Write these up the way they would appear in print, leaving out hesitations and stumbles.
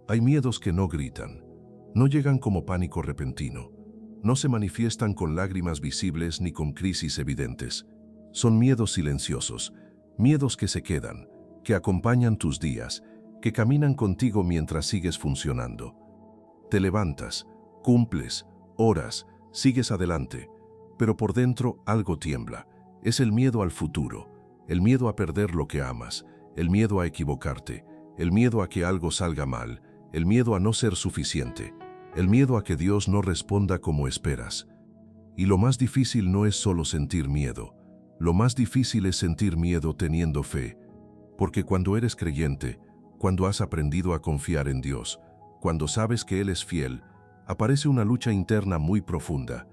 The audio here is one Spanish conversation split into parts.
Hay miedos que no gritan, no llegan como pánico repentino, no se manifiestan con lágrimas visibles ni con crisis evidentes. Son miedos silenciosos, miedos que se quedan, que acompañan tus días, que caminan contigo mientras sigues funcionando. Te levantas, cumples, oras, sigues adelante, pero por dentro algo tiembla. Es el miedo al futuro, el miedo a perder lo que amas, el miedo a equivocarte, el miedo a que algo salga mal, el miedo a no ser suficiente, el miedo a que Dios no responda como esperas. Y lo más difícil no es solo sentir miedo, lo más difícil es sentir miedo teniendo fe, porque cuando eres creyente, cuando has aprendido a confiar en Dios, cuando sabes que Él es fiel, aparece una lucha interna muy profunda.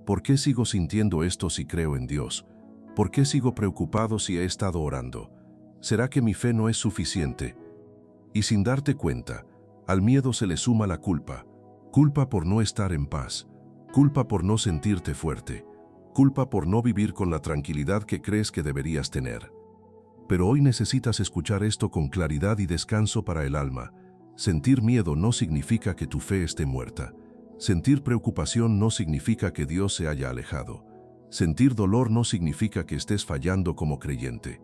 ¿Por qué sigo sintiendo esto si creo en Dios? ¿Por qué sigo preocupado si he estado orando? ¿Será que mi fe no es suficiente? Y sin darte cuenta, al miedo se le suma la culpa. Culpa por no estar en paz, culpa por no sentirte fuerte, culpa por no vivir con la tranquilidad que crees que deberías tener. Pero hoy necesitas escuchar esto con claridad y descanso para el alma. Sentir miedo no significa que tu fe esté muerta. Sentir preocupación no significa que Dios se haya alejado. Sentir dolor no significa que estés fallando como creyente.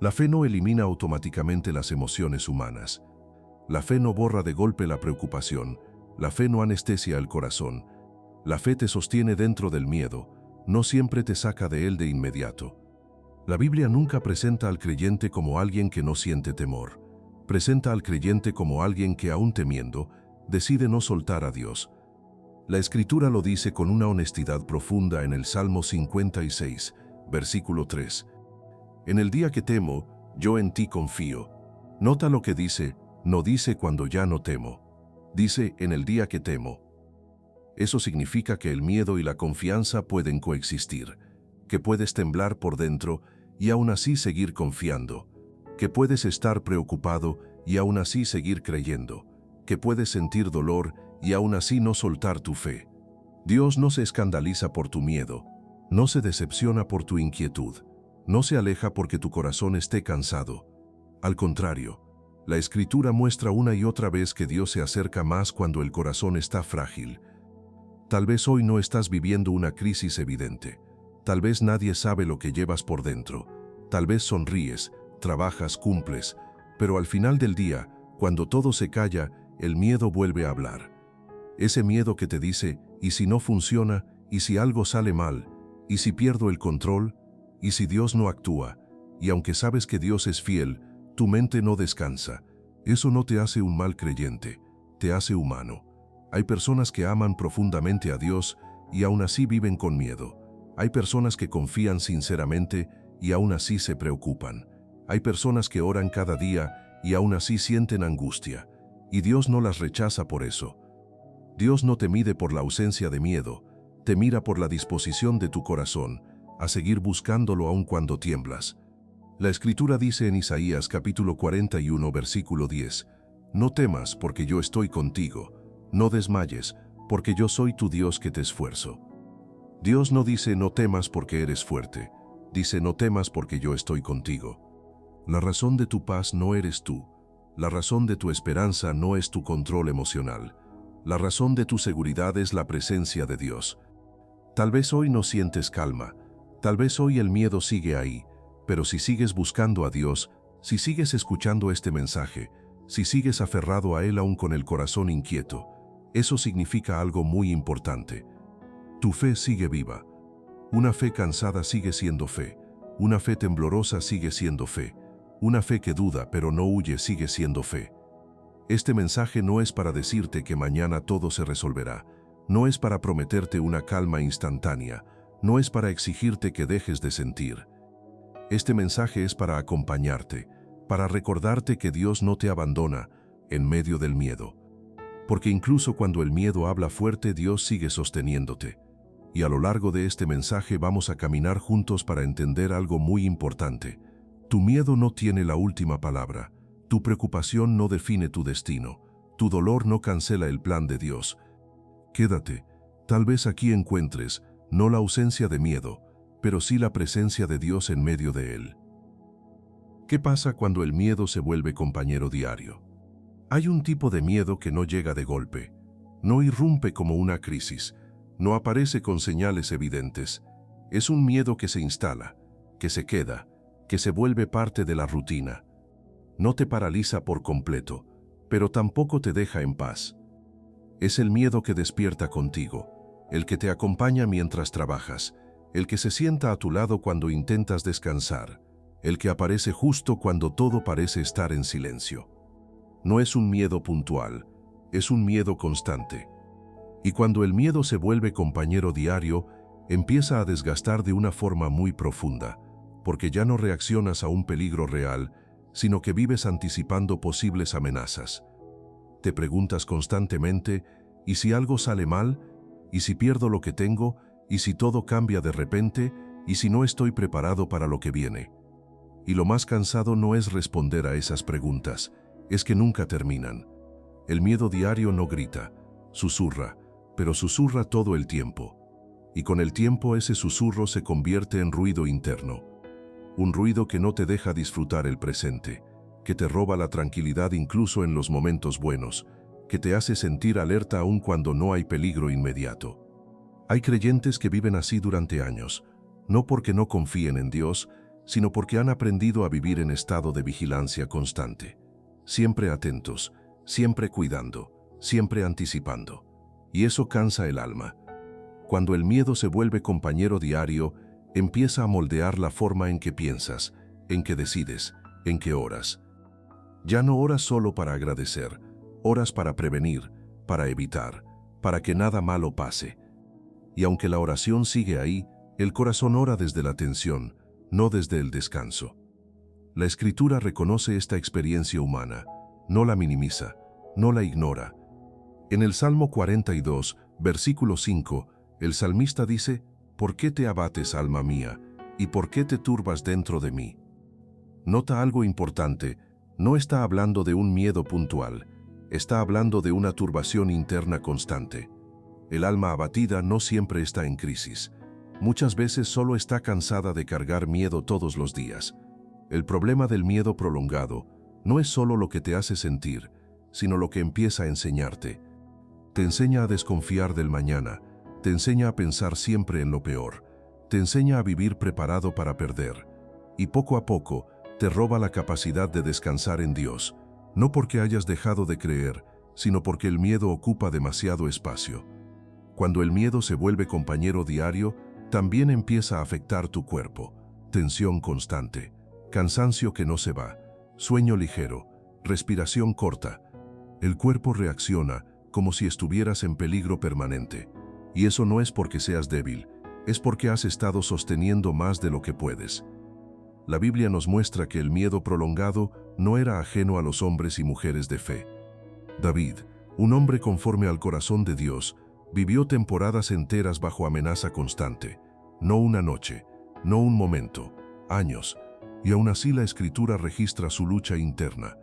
La fe no elimina automáticamente las emociones humanas. La fe no borra de golpe la preocupación. La fe no anestesia el corazón. La fe te sostiene dentro del miedo, no siempre te saca de él de inmediato. La Biblia nunca presenta al creyente como alguien que no siente temor. Presenta al creyente como alguien que, aún temiendo, decide no soltar a Dios. La Escritura lo dice con una honestidad profunda en el Salmo 56, versículo 3. En el día que temo, yo en ti confío. Nota lo que dice, no dice cuando ya no temo. Dice en el día que temo. Eso significa que el miedo y la confianza pueden coexistir, que puedes temblar por dentro y aún así seguir confiando, que puedes estar preocupado y aún así seguir creyendo, que puedes sentir dolor y aún así no soltar tu fe. Dios no se escandaliza por tu miedo, no se decepciona por tu inquietud, no se aleja porque tu corazón esté cansado. Al contrario, la Escritura muestra una y otra vez que Dios se acerca más cuando el corazón está frágil. Tal vez hoy no estás viviendo una crisis evidente. Tal vez nadie sabe lo que llevas por dentro. Tal vez sonríes, trabajas, cumples, pero al final del día, cuando todo se calla, el miedo vuelve a hablar. Ese miedo que te dice, ¿y si no funciona? ¿Y si algo sale mal? ¿Y si pierdo el control? ¿Y si Dios no actúa? Y aunque sabes que Dios es fiel, tu mente no descansa. Eso no te hace un mal creyente, te hace humano. Hay personas que aman profundamente a Dios y aún así viven con miedo. Hay personas que confían sinceramente y aún así se preocupan. Hay personas que oran cada día y aún así sienten angustia. Y Dios no las rechaza por eso. Dios no te mide por la ausencia de miedo, te mira por la disposición de tu corazón a seguir buscándolo aun cuando tiemblas. La Escritura dice en Isaías capítulo 41, versículo 10, «No temas porque yo estoy contigo, no desmayes porque yo soy tu Dios que te esfuerzo». Dios no dice no temas porque eres fuerte, dice no temas porque yo estoy contigo. La razón de tu paz no eres tú, la razón de tu esperanza no es tu control emocional, la razón de tu seguridad es la presencia de Dios. Tal vez hoy no sientes calma, tal vez hoy el miedo sigue ahí, pero si sigues buscando a Dios, si sigues escuchando este mensaje, si sigues aferrado a Él aún con el corazón inquieto, eso significa algo muy importante. Tu fe sigue viva. Una fe cansada sigue siendo fe. Una fe temblorosa sigue siendo fe. Una fe que duda pero no huye sigue siendo fe. Este mensaje no es para decirte que mañana todo se resolverá. No es para prometerte una calma instantánea. No es para exigirte que dejes de sentir. Este mensaje es para acompañarte, para recordarte que Dios no te abandona en medio del miedo. Porque incluso cuando el miedo habla fuerte, Dios sigue sosteniéndote. Y a lo largo de este mensaje vamos a caminar juntos para entender algo muy importante. Tu miedo no tiene la última palabra. Tu preocupación no define tu destino. Tu dolor no cancela el plan de Dios. Quédate. Tal vez aquí encuentres, no la ausencia de miedo, pero sí la presencia de Dios en medio de él. ¿Qué pasa cuando el miedo se vuelve compañero diario? Hay un tipo de miedo que no llega de golpe, no irrumpe como una crisis, no aparece con señales evidentes. Es un miedo que se instala, que se queda, que se vuelve parte de la rutina. No te paraliza por completo, pero tampoco te deja en paz. Es el miedo que despierta contigo, el que te acompaña mientras trabajas, el que se sienta a tu lado cuando intentas descansar, el que aparece justo cuando todo parece estar en silencio. No es un miedo puntual, es un miedo constante. Y cuando el miedo se vuelve compañero diario, empieza a desgastar de una forma muy profunda, porque ya no reaccionas a un peligro real, sino que vives anticipando posibles amenazas. Te preguntas constantemente, ¿y si algo sale mal? ¿Y si pierdo lo que tengo? ¿Y si todo cambia de repente? ¿Y si no estoy preparado para lo que viene? Y lo más cansado no es responder a esas preguntas, es que nunca terminan. El miedo diario no grita, susurra, pero susurra todo el tiempo. Y con el tiempo ese susurro se convierte en ruido interno. Un ruido que no te deja disfrutar el presente, que te roba la tranquilidad incluso en los momentos buenos, que te hace sentir alerta aun cuando no hay peligro inmediato. Hay creyentes que viven así durante años, no porque no confíen en Dios, sino porque han aprendido a vivir en estado de vigilancia constante, siempre atentos, siempre cuidando, siempre anticipando. Y eso cansa el alma. Cuando el miedo se vuelve compañero diario, empieza a moldear la forma en que piensas, en que decides, en que oras. Ya no oras solo para agradecer, oras para prevenir, para evitar, para que nada malo pase. Y aunque la oración sigue ahí, el corazón ora desde la tensión, no desde el descanso. La Escritura reconoce esta experiencia humana, no la minimiza, no la ignora. En el Salmo 42, versículo 5, el salmista dice: «¿Por qué te abates, alma mía? ¿Y por qué te turbas dentro de mí?». Nota algo importante, no está hablando de un miedo puntual, está hablando de una turbación interna constante. El alma abatida no siempre está en crisis. Muchas veces solo está cansada de cargar miedo todos los días. El problema del miedo prolongado no es solo lo que te hace sentir, sino lo que empieza a enseñarte. Te enseña a desconfiar del mañana, te enseña a pensar siempre en lo peor, te enseña a vivir preparado para perder, y poco a poco te roba la capacidad de descansar en Dios, no porque hayas dejado de creer, sino porque el miedo ocupa demasiado espacio. Cuando el miedo se vuelve compañero diario, también empieza a afectar tu cuerpo. Tensión constante, cansancio que no se va, sueño ligero, respiración corta. El cuerpo reacciona como si estuvieras en peligro permanente. Y eso no es porque seas débil, es porque has estado sosteniendo más de lo que puedes. La Biblia nos muestra que el miedo prolongado no era ajeno a los hombres y mujeres de fe. David, un hombre conforme al corazón de Dios, vivió temporadas enteras bajo amenaza constante, no una noche, no un momento, años, y aún así la Escritura registra su lucha interna.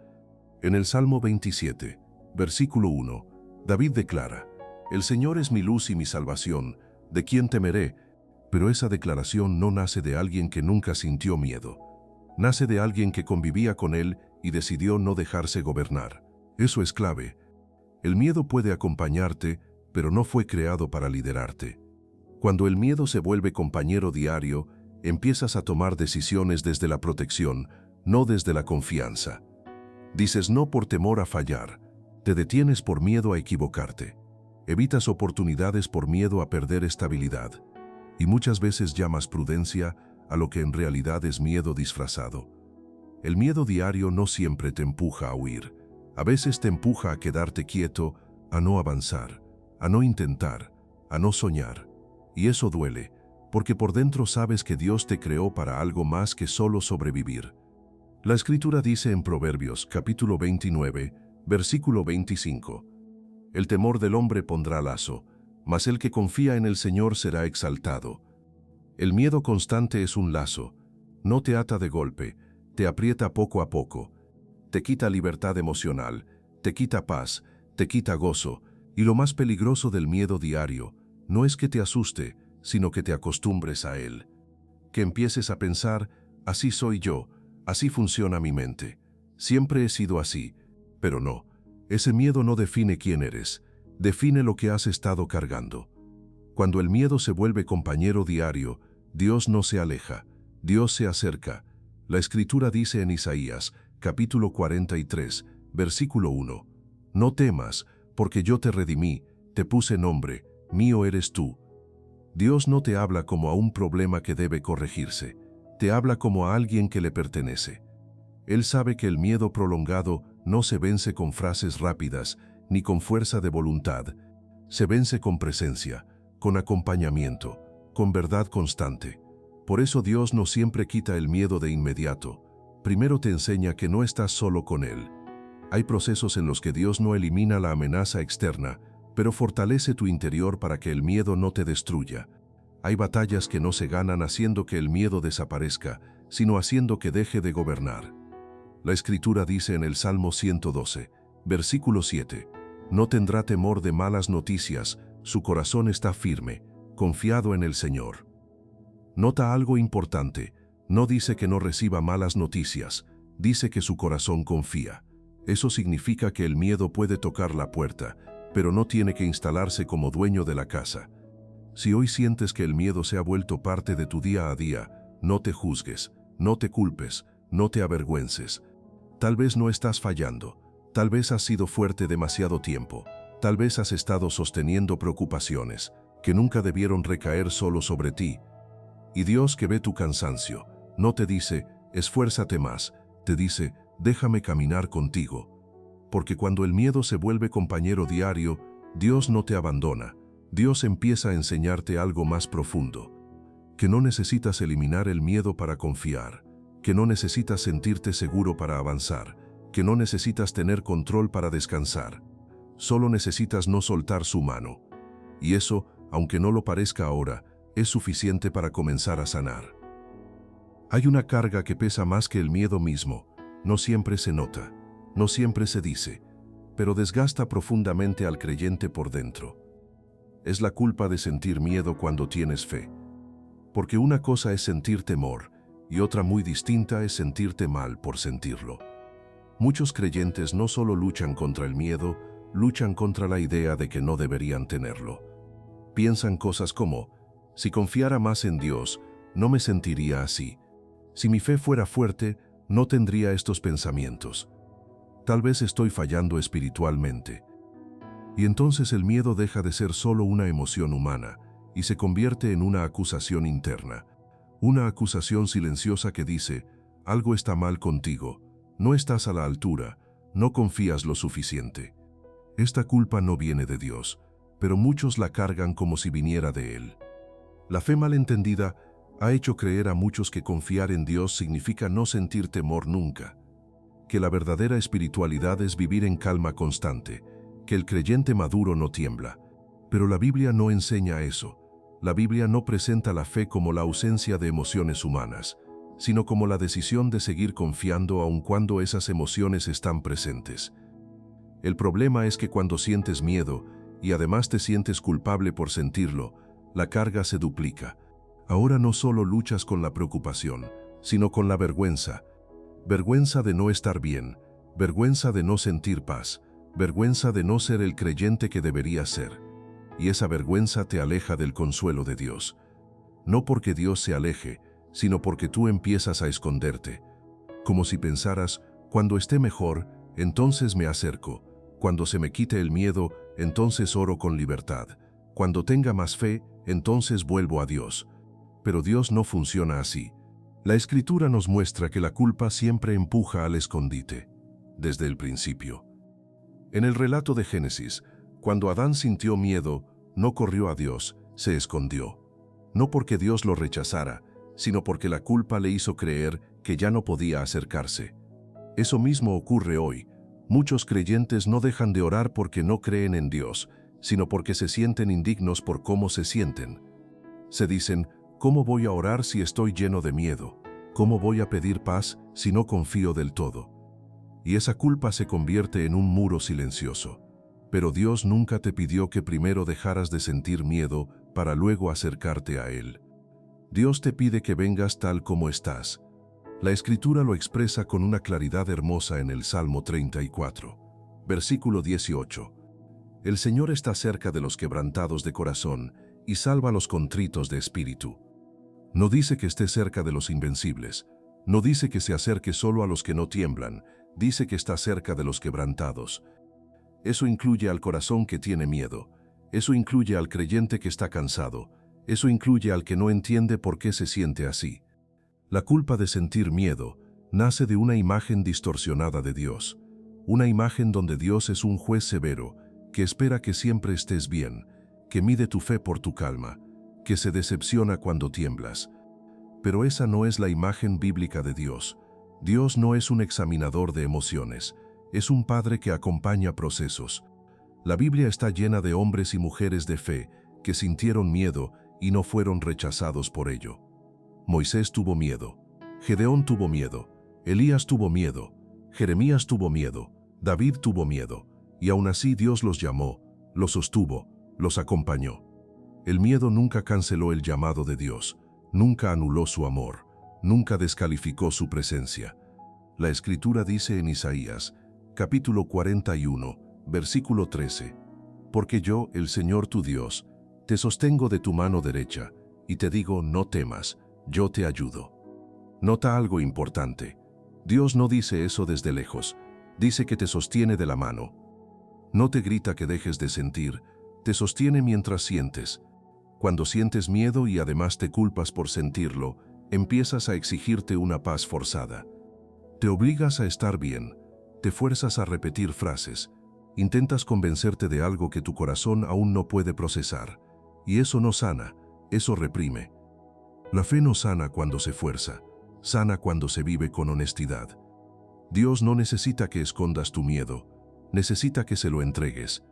En el Salmo 27, versículo 1, David declara: «El Señor es mi luz y mi salvación, ¿de quién temeré?». Pero esa declaración no nace de alguien que nunca sintió miedo. Nace de alguien que convivía con él y decidió no dejarse gobernar. Eso es clave. El miedo puede acompañarte, pero no fue creado para liderarte. Cuando el miedo se vuelve compañero diario, empiezas a tomar decisiones desde la protección, no desde la confianza. Dices no por temor a fallar, te detienes por miedo a equivocarte. Evitas oportunidades por miedo a perder estabilidad. Y muchas veces llamas prudencia a lo que en realidad es miedo disfrazado. El miedo diario no siempre te empuja a huir. A veces te empuja a quedarte quieto, a no avanzar, a no intentar, a no soñar. Y eso duele, porque por dentro sabes que Dios te creó para algo más que solo sobrevivir. La Escritura dice en Proverbios, capítulo 29, versículo 25, «El temor del hombre pondrá lazo, mas el que confía en el Señor será exaltado». El miedo constante es un lazo, no te ata de golpe, te aprieta poco a poco, te quita libertad emocional, te quita paz, te quita gozo, y lo más peligroso del miedo diario no es que te asuste, sino que te acostumbres a él. Que empieces a pensar, así soy yo, así funciona mi mente, siempre he sido así, pero no, Ese miedo no define quién eres, define lo que has estado cargando. Cuando el miedo se vuelve compañero diario, Dios no se aleja, Dios se acerca. La Escritura dice en Isaías, capítulo 43, versículo 1, «No temas, porque yo te redimí, te puse nombre, mío eres tú». Dios no te habla como a un problema que debe corregirse, te habla como a alguien que le pertenece. Él sabe que el miedo prolongado no se vence con frases rápidas ni con fuerza de voluntad, se vence con presencia, con acompañamiento, con verdad constante. Por eso Dios no siempre quita el miedo de inmediato. Primero te enseña que no estás solo con Él. Hay procesos en los que Dios no elimina la amenaza externa, pero fortalece tu interior para que el miedo no te destruya. Hay batallas que no se ganan haciendo que el miedo desaparezca, sino haciendo que deje de gobernar. La Escritura dice en el Salmo 112, versículo 7, «No tendrá temor de malas noticias, su corazón está firme, confiado en el Señor». Nota algo importante, no dice que no reciba malas noticias, dice que su corazón confía. Eso significa que el miedo puede tocar la puerta, pero no tiene que instalarse como dueño de la casa. Si hoy sientes que el miedo se ha vuelto parte de tu día a día, no te juzgues, no te culpes, no te avergüences. Tal vez no estás fallando, tal vez has sido fuerte demasiado tiempo, tal vez has estado sosteniendo preocupaciones que nunca debieron recaer solo sobre ti. Y Dios, que ve tu cansancio, no te dice, esfuérzate más, te dice, déjame caminar contigo. Porque cuando el miedo se vuelve compañero diario, Dios no te abandona, Dios empieza a enseñarte algo más profundo. Que no necesitas eliminar el miedo para confiar, que no necesitas sentirte seguro para avanzar, que no necesitas tener control para descansar. Solo necesitas no soltar su mano. Y eso, aunque no lo parezca ahora, es suficiente para comenzar a sanar. Hay una carga que pesa más que el miedo mismo, no siempre se nota, no siempre se dice, pero desgasta profundamente al creyente por dentro. Es la culpa de sentir miedo cuando tienes fe. Porque una cosa es sentir temor, y otra muy distinta es sentirte mal por sentirlo. Muchos creyentes no solo luchan contra el miedo, luchan contra la idea de que no deberían tenerlo. Piensan cosas como, si confiara más en Dios, no me sentiría así. Si mi fe fuera fuerte, no tendría estos pensamientos. Tal vez estoy fallando espiritualmente. Y entonces el miedo deja de ser solo una emoción humana y se convierte en una acusación interna. Una acusación silenciosa que dice, algo está mal contigo, no estás a la altura, no confías lo suficiente. Esta culpa no viene de Dios, pero muchos la cargan como si viniera de Él. La fe malentendida ha hecho creer a muchos que confiar en Dios significa no sentir temor nunca, que la verdadera espiritualidad es vivir en calma constante, que el creyente maduro no tiembla. Pero la Biblia no enseña eso. La Biblia no presenta la fe como la ausencia de emociones humanas, sino como la decisión de seguir confiando aun cuando esas emociones están presentes. El problema es que cuando sientes miedo, y además te sientes culpable por sentirlo, la carga se duplica. Ahora no solo luchas con la preocupación, sino con la vergüenza. Vergüenza de no estar bien, vergüenza de no sentir paz, vergüenza de no ser el creyente que deberías ser. Y esa vergüenza te aleja del consuelo de Dios. No porque Dios se aleje, sino porque tú empiezas a esconderte. Como si pensaras, cuando esté mejor, entonces me acerco. Cuando se me quite el miedo, entonces oro con libertad. Cuando tenga más fe, entonces vuelvo a Dios. Pero Dios no funciona así. La Escritura nos muestra que la culpa siempre empuja al escondite, desde el principio. En el relato de Génesis, cuando Adán sintió miedo, no corrió a Dios, se escondió. No porque Dios lo rechazara, sino porque la culpa le hizo creer que ya no podía acercarse. Eso mismo ocurre hoy. Muchos creyentes no dejan de orar porque no creen en Dios, sino porque se sienten indignos por cómo se sienten. Se dicen, ¿cómo voy a orar si estoy lleno de miedo? ¿Cómo voy a pedir paz si no confío del todo? Y esa culpa se convierte en un muro silencioso. Pero Dios nunca te pidió que primero dejaras de sentir miedo para luego acercarte a Él. Dios te pide que vengas tal como estás. La Escritura lo expresa con una claridad hermosa en el Salmo 34. versículo 18. El Señor está cerca de los quebrantados de corazón y salva a los contritos de espíritu. No dice que esté cerca de los invencibles, no dice que se acerque solo a los que no tiemblan, dice que está cerca de los quebrantados. Eso incluye al corazón que tiene miedo, eso incluye al creyente que está cansado, eso incluye al que no entiende por qué se siente así. La culpa de sentir miedo nace de una imagen distorsionada de Dios, una imagen donde Dios es un juez severo, que espera que siempre estés bien, que mide tu fe por tu calma, que se decepciona cuando tiemblas. Pero esa no es la imagen bíblica de Dios. Dios no es un examinador de emociones, es un Padre que acompaña procesos. La Biblia está llena de hombres y mujeres de fe que sintieron miedo y no fueron rechazados por ello. Moisés tuvo miedo, Gedeón tuvo miedo, Elías tuvo miedo, Jeremías tuvo miedo, David tuvo miedo, y aún así Dios los llamó, los sostuvo, los acompañó. El miedo nunca canceló el llamado de Dios, nunca anuló su amor, nunca descalificó su presencia. La Escritura dice en Isaías, capítulo 41, versículo 13, «Porque yo, el Señor tu Dios, te sostengo de tu mano derecha, y te digo, no temas, yo te ayudo». Nota algo importante. Dios no dice eso desde lejos, dice que te sostiene de la mano. No te grita que dejes de sentir, te sostiene mientras sientes. Cuando sientes miedo y además te culpas por sentirlo, empiezas a exigirte una paz forzada. Te obligas a estar bien, te fuerzas a repetir frases, intentas convencerte de algo que tu corazón aún no puede procesar. Y eso no sana, eso reprime. La fe no sana cuando se fuerza, sana cuando se vive con honestidad. Dios no necesita que escondas tu miedo, necesita que se lo entregues.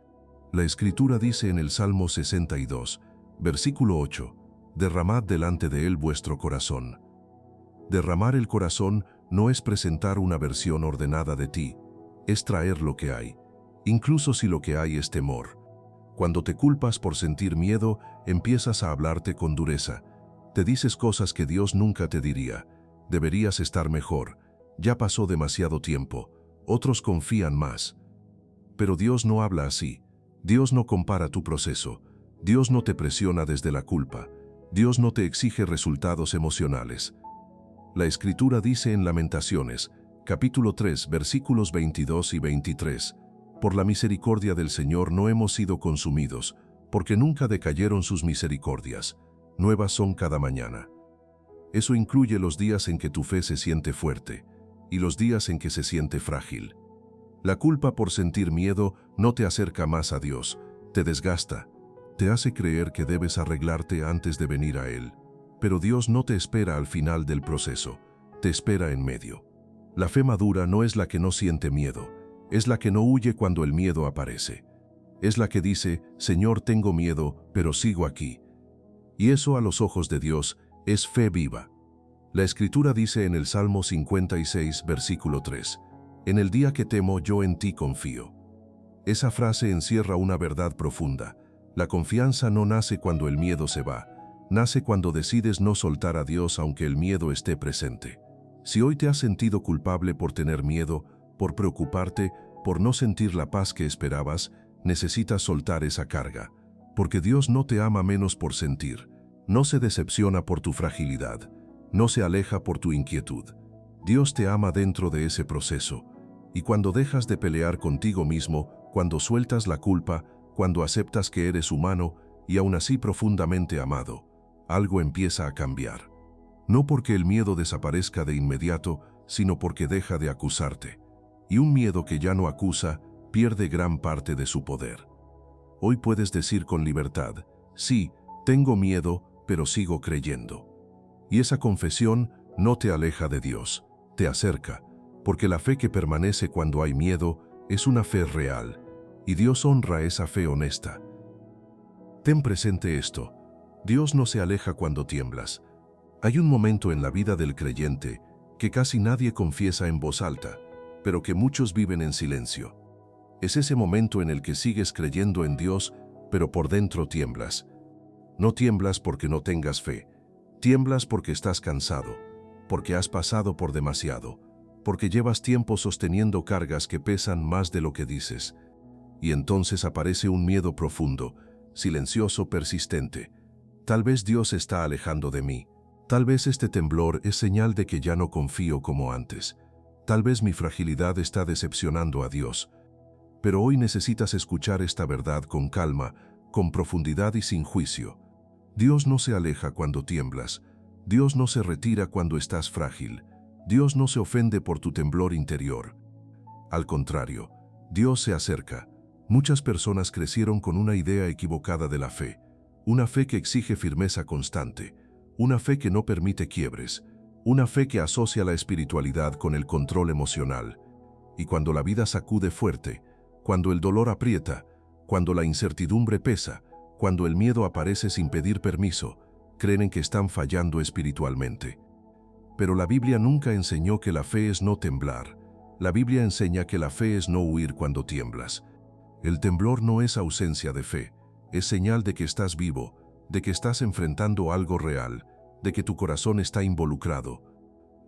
La Escritura dice en el Salmo 62, versículo 8, «Derramad delante de Él vuestro corazón». Derramar el corazón no es presentar una versión ordenada de ti, es traer lo que hay, incluso si lo que hay es temor. Cuando te culpas por sentir miedo, empiezas a hablarte con dureza. Te dices cosas que Dios nunca te diría. Deberías estar mejor, ya pasó demasiado tiempo, otros confían más. Pero Dios no habla así. Dios no compara tu proceso. Dios no te presiona desde la culpa. Dios no te exige resultados emocionales. La Escritura dice en Lamentaciones, capítulo 3, versículos 22 y 23, «Por la misericordia del Señor no hemos sido consumidos, porque nunca decayeron sus misericordias. Nuevas son cada mañana». Eso incluye los días en que tu fe se siente fuerte y los días en que se siente frágil. La culpa por sentir miedo no te acerca más a Dios, te desgasta, te hace creer que debes arreglarte antes de venir a Él. Pero Dios no te espera al final del proceso, te espera en medio. La fe madura no es la que no siente miedo, es la que no huye cuando el miedo aparece. Es la que dice, «Señor, tengo miedo, pero sigo aquí». Y eso a los ojos de Dios es fe viva. La Escritura dice en el Salmo 56, versículo 3, «En el día que temo, yo en ti confío». Esa frase encierra una verdad profunda. La confianza no nace cuando el miedo se va, nace cuando decides no soltar a Dios aunque el miedo esté presente. Si hoy te has sentido culpable por tener miedo, por preocuparte, por no sentir la paz que esperabas, necesitas soltar esa carga. Porque Dios no te ama menos por sentir, no se decepciona por tu fragilidad, no se aleja por tu inquietud. Dios te ama dentro de ese proceso. Y cuando dejas de pelear contigo mismo, cuando sueltas la culpa, cuando aceptas que eres humano y aún así profundamente amado, algo empieza a cambiar. No porque el miedo desaparezca de inmediato, sino porque deja de acusarte. Y un miedo que ya no acusa, pierde gran parte de su poder. Hoy puedes decir con libertad, «Sí, tengo miedo, pero sigo creyendo». Y esa confesión no te aleja de Dios, te acerca, porque la fe que permanece cuando hay miedo es una fe real, y Dios honra esa fe honesta. Ten presente esto, Dios no se aleja cuando tiemblas. Hay un momento en la vida del creyente que casi nadie confiesa en voz alta, pero que muchos viven en silencio. Es ese momento en el que sigues creyendo en Dios, pero por dentro tiemblas. No tiemblas porque no tengas fe, tiemblas porque estás cansado, porque has pasado por demasiado, porque llevas tiempo sosteniendo cargas que pesan más de lo que dices. Y entonces aparece un miedo profundo, silencioso, persistente. Tal vez Dios se está alejando de mí. Tal vez este temblor es señal de que ya no confío como antes. Tal vez mi fragilidad está decepcionando a Dios. Pero hoy necesitas escuchar esta verdad con calma, con profundidad y sin juicio. Dios no se aleja cuando tiemblas. Dios no se retira cuando estás frágil. Dios no se ofende por tu temblor interior. Al contrario, Dios se acerca. Muchas personas crecieron con una idea equivocada de la fe. Una fe que exige firmeza constante. Una fe que no permite quiebres. Una fe que asocia la espiritualidad con el control emocional. Y cuando la vida sacude fuerte, cuando el dolor aprieta, cuando la incertidumbre pesa, cuando el miedo aparece sin pedir permiso, creen que están fallando espiritualmente. Pero la Biblia nunca enseñó que la fe es no temblar. La Biblia enseña que la fe es no huir cuando tiemblas. El temblor no es ausencia de fe, es señal de que estás vivo, de que estás enfrentando algo real, de que tu corazón está involucrado.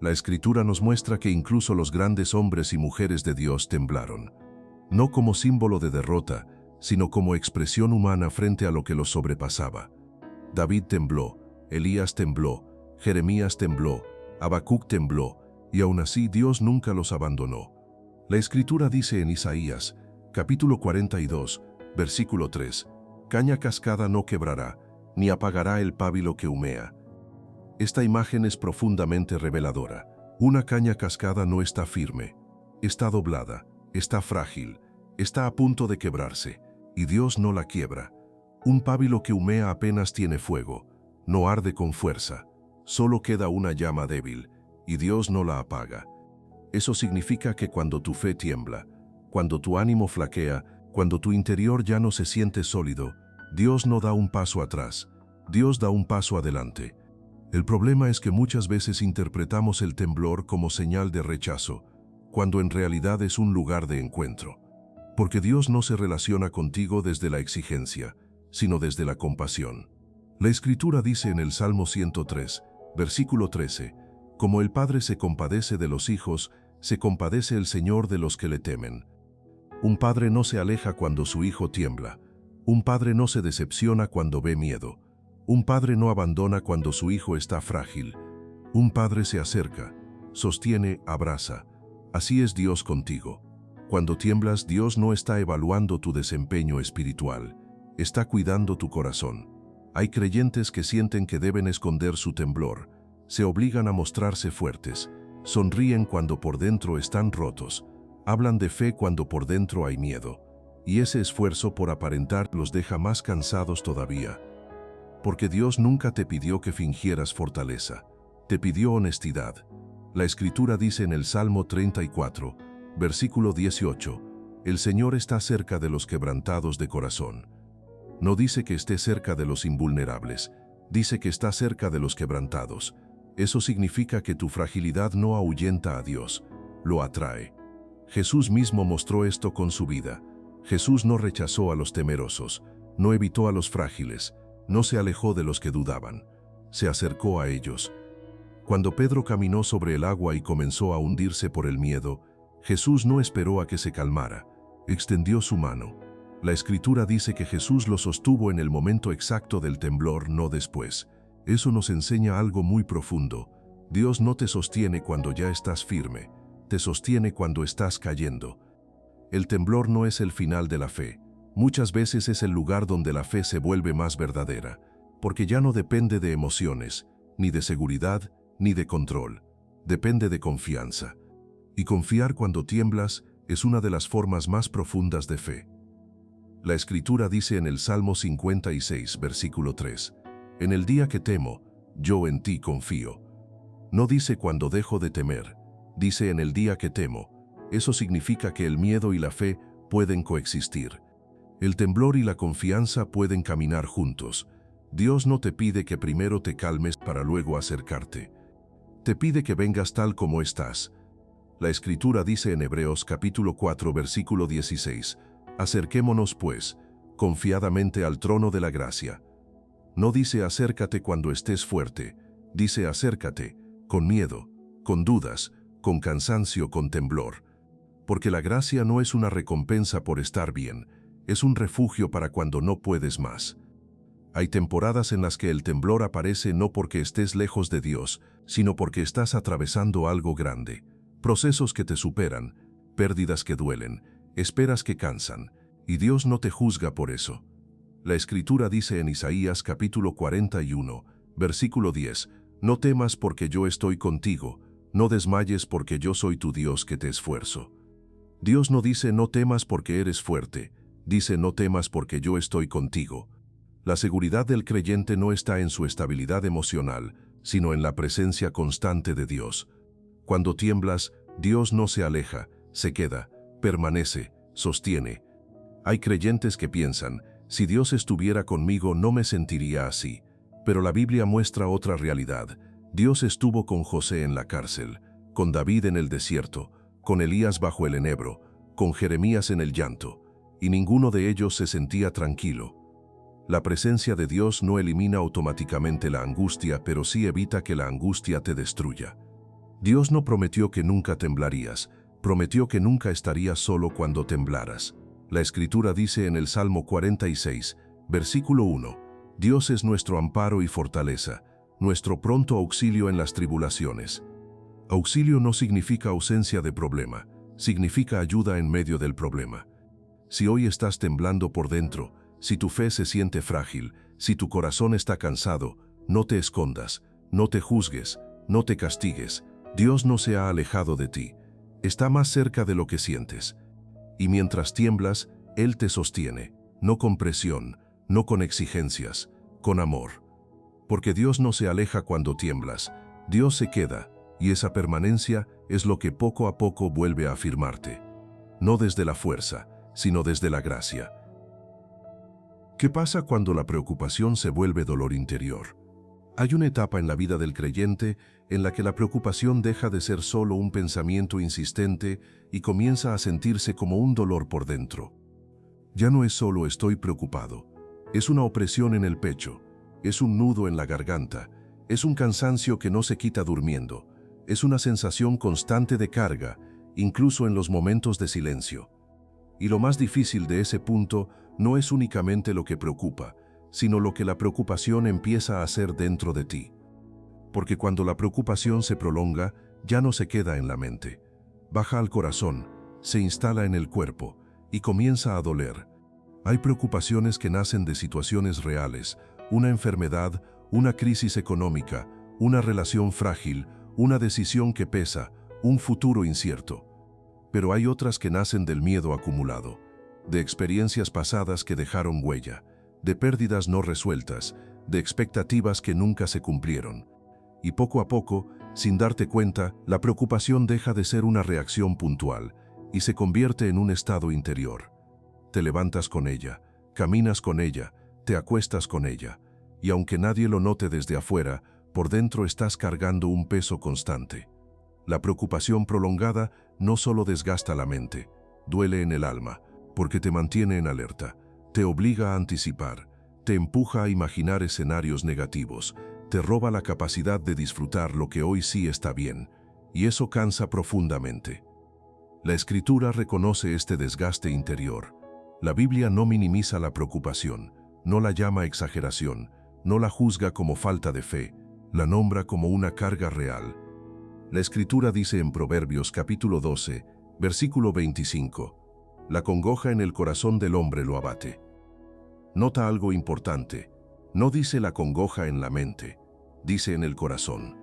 La Escritura nos muestra que incluso los grandes hombres y mujeres de Dios temblaron. No como símbolo de derrota, sino como expresión humana frente a lo que los sobrepasaba. David tembló, Elías tembló, Jeremías tembló, Habacuc tembló, y aún así Dios nunca los abandonó. La Escritura dice en Isaías, capítulo 42, versículo 3, «Caña cascada no quebrará, ni apagará el pábilo que humea». Esta imagen es profundamente reveladora. Una caña cascada no está firme, está doblada, está frágil, está a punto de quebrarse, y Dios no la quiebra. Un pábilo que humea apenas tiene fuego, no arde con fuerza, solo queda una llama débil, y Dios no la apaga. Eso significa que cuando tu fe tiembla, cuando tu ánimo flaquea, cuando tu interior ya no se siente sólido, Dios no da un paso atrás, Dios da un paso adelante. El problema es que muchas veces interpretamos el temblor como señal de rechazo, cuando en realidad es un lugar de encuentro. Porque Dios no se relaciona contigo desde la exigencia, sino desde la compasión. La Escritura dice en el Salmo 103, versículo 13, «Como el Padre se compadece de los hijos, se compadece el Señor de los que le temen». Un padre no se aleja cuando su hijo tiembla. Un padre no se decepciona cuando ve miedo. Un padre no abandona cuando su hijo está frágil. Un padre se acerca, sostiene, abraza. Así es Dios contigo. Cuando tiemblas, Dios no está evaluando tu desempeño espiritual, está cuidando tu corazón. Hay creyentes que sienten que deben esconder su temblor, se obligan a mostrarse fuertes, sonríen cuando por dentro están rotos, hablan de fe cuando por dentro hay miedo, y ese esfuerzo por aparentar los deja más cansados todavía. Porque Dios nunca te pidió que fingieras fortaleza, te pidió honestidad. La Escritura dice en el Salmo 34, versículo 18, «El Señor está cerca de los quebrantados de corazón». No dice que esté cerca de los invulnerables, dice que está cerca de los quebrantados. Eso significa que tu fragilidad no ahuyenta a Dios, lo atrae. Jesús mismo mostró esto con su vida. Jesús no rechazó a los temerosos, no evitó a los frágiles, no se alejó de los que dudaban, se acercó a ellos. Cuando Pedro caminó sobre el agua y comenzó a hundirse por el miedo, Jesús no esperó a que se calmara, extendió su mano. La Escritura dice que Jesús lo sostuvo en el momento exacto del temblor, no después. Eso nos enseña algo muy profundo. Dios no te sostiene cuando ya estás firme, te sostiene cuando estás cayendo. El temblor no es el final de la fe. Muchas veces es el lugar donde la fe se vuelve más verdadera, porque ya no depende de emociones, ni de seguridad, ni de control. Depende de confianza. Y confiar cuando tiemblas es una de las formas más profundas de fe. La Escritura dice en el Salmo 56, versículo 3, «En el día que temo, yo en ti confío». No dice cuando dejo de temer, dice en el día que temo. Eso significa que el miedo y la fe pueden coexistir. El temblor y la confianza pueden caminar juntos. Dios no te pide que primero te calmes para luego acercarte. Te pide que vengas tal como estás. La Escritura dice en Hebreos capítulo 4, versículo 16, «Acerquémonos, pues, confiadamente al trono de la gracia». No dice acércate cuando estés fuerte, dice acércate, con miedo, con dudas, con cansancio, con temblor. Porque la gracia no es una recompensa por estar bien, es un refugio para cuando no puedes más. Hay temporadas en las que el temblor aparece no porque estés lejos de Dios, sino porque estás atravesando algo grande. Procesos que te superan, pérdidas que duelen, esperas que cansan, y Dios no te juzga por eso. La Escritura dice en Isaías capítulo 41, versículo 10, «No temas porque yo estoy contigo, no desmayes porque yo soy tu Dios que te esfuerzo». Dios no dice no temas porque eres fuerte, dice no temas porque yo estoy contigo. La seguridad del creyente no está en su estabilidad emocional, sino en la presencia constante de Dios. Cuando tiemblas, Dios no se aleja, se queda, permanece, sostiene. Hay creyentes que piensan, si Dios estuviera conmigo no me sentiría así. Pero la Biblia muestra otra realidad. Dios estuvo con José en la cárcel, con David en el desierto, con Elías bajo el enebro, con Jeremías en el llanto, y ninguno de ellos se sentía tranquilo. La presencia de Dios no elimina automáticamente la angustia, pero sí evita que la angustia te destruya. Dios no prometió que nunca temblarías, prometió que nunca estarías solo cuando temblaras. La Escritura dice en el Salmo 46, versículo 1, Dios es nuestro amparo y fortaleza, nuestro pronto auxilio en las tribulaciones. Auxilio no significa ausencia de problema, significa ayuda en medio del problema. Si hoy estás temblando por dentro, si tu fe se siente frágil, si tu corazón está cansado, no te escondas, no te juzgues, no te castigues. Dios no se ha alejado de ti, está más cerca de lo que sientes. Y mientras tiemblas, Él te sostiene, no con presión, no con exigencias, con amor. Porque Dios no se aleja cuando tiemblas, Dios se queda, y esa permanencia es lo que poco a poco vuelve a afirmarte. No desde la fuerza, sino desde la gracia. ¿Qué pasa cuando la preocupación se vuelve dolor interior? Hay una etapa en la vida del creyente en la que la preocupación deja de ser solo un pensamiento insistente y comienza a sentirse como un dolor por dentro. Ya no es solo estoy preocupado, es una opresión en el pecho, es un nudo en la garganta, es un cansancio que no se quita durmiendo, es una sensación constante de carga, incluso en los momentos de silencio. Y lo más difícil de ese punto no es únicamente lo que preocupa, sino lo que la preocupación empieza a hacer dentro de ti. Porque cuando la preocupación se prolonga, ya no se queda en la mente. Baja al corazón, se instala en el cuerpo y comienza a doler. Hay preocupaciones que nacen de situaciones reales, una enfermedad, una crisis económica, una relación frágil, una decisión que pesa, un futuro incierto. Pero hay otras que nacen del miedo acumulado, de experiencias pasadas que dejaron huella, de pérdidas no resueltas, de expectativas que nunca se cumplieron. Y poco a poco, sin darte cuenta, la preocupación deja de ser una reacción puntual y se convierte en un estado interior. Te levantas con ella, caminas con ella, te acuestas con ella, y aunque nadie lo note desde afuera, por dentro estás cargando un peso constante. La preocupación prolongada no solo desgasta la mente, duele en el alma, porque te mantiene en alerta, te obliga a anticipar, te empuja a imaginar escenarios negativos, te roba la capacidad de disfrutar lo que hoy sí está bien, y eso cansa profundamente. La Escritura reconoce este desgaste interior. La Biblia no minimiza la preocupación, no la llama exageración, no la juzga como falta de fe, la nombra como una carga real. La Escritura dice en Proverbios capítulo 12, versículo 25, la congoja en el corazón del hombre lo abate. Nota algo importante, no dice la congoja en la mente, dice en el corazón.